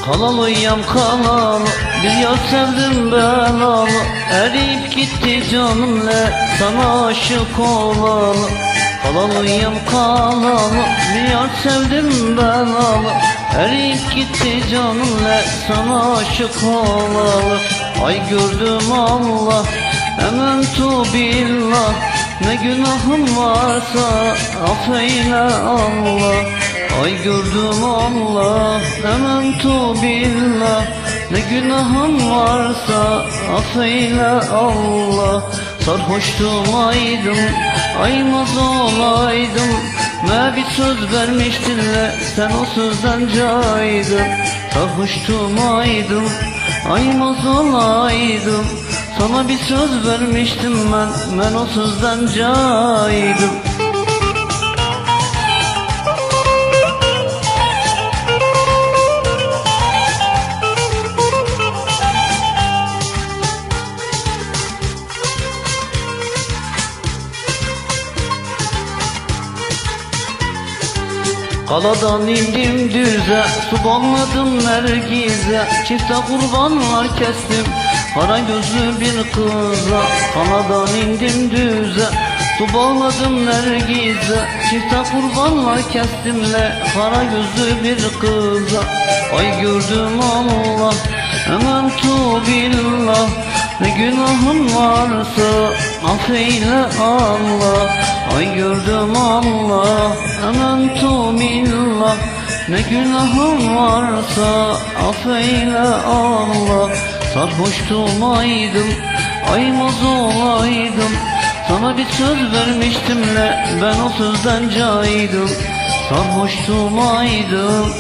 Kalalıyam kalalı, bir yar sevdim belalı. Eriyip gitti canımla, sana aşık olalı. Kalalıyam kalalı, bir yar sevdim belalı. Eriyip gitti canımla, sana aşık olalı. Ay gördüm Allah, ementu billah. Ne günahım varsa affeyle Allah. Ay gördüm Allah, ementu billah. Ne günahım varsa affeyle Allah. Sarhoştum aydım, aymaz olaydım. Ne bir söz vermiştinle, sen o sözden caydın. Sarhoştum aydım, aymaz olaydım. Sana bir söz vermiştim ben o sözden caydım. Kaladan indim düze, su bağladım nergize. Çifte kurbanlar kestim, kara gözlü bir kıza. Kaladan indim düze, su bağladım nergize. Çifte kurbanlar kestimle, kara gözlü bir kıza. Ay gördüm Allah, ementu billah. Ne günahım varsa affeyle Allah. Ay gördüm Allah, ementu billah. Ne günahım varsa affeyle Allah. Sarhoştum aydım, aymaz olaydım. Sana bir söz vermiştimle, ben o sözden caydım. Sarhoştum aydım,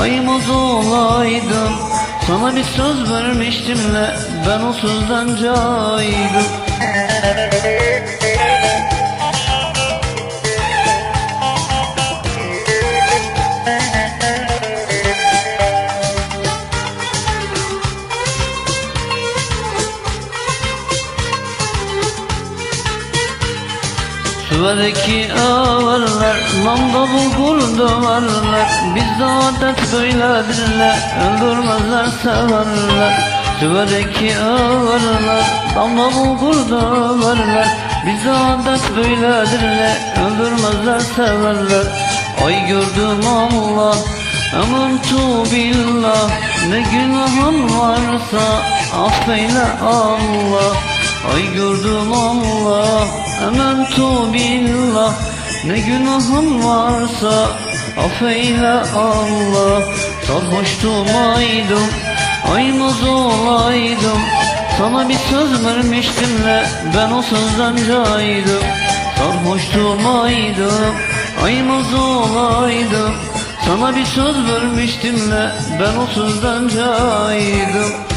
aymaz olaydım. Sana bir söz vermiştimle, ben o sözden caydım. Süverdeki ağlarlar, manda bulgur döverler. Bizde adet böyledirler, öldürmezler severler. Süverdeki ağlarlar, damla bulgur döverler. Bizde adet böyledirler, öldürmezler severler. Ay gördüm Allah, ementu billah. Ne günahım varsa affeyle Allah. Ay gördüm Allah, ementu billah. Ne günahım varsa affeyle Allah. Sarhoştum aydım, aymaz olaydım. Sana bir söz vermiştimle, ben o sözden caydım. Sarhoştum aydım, aymaz olaydım. Sana bir söz vermiştimle, ben o sözden caydım.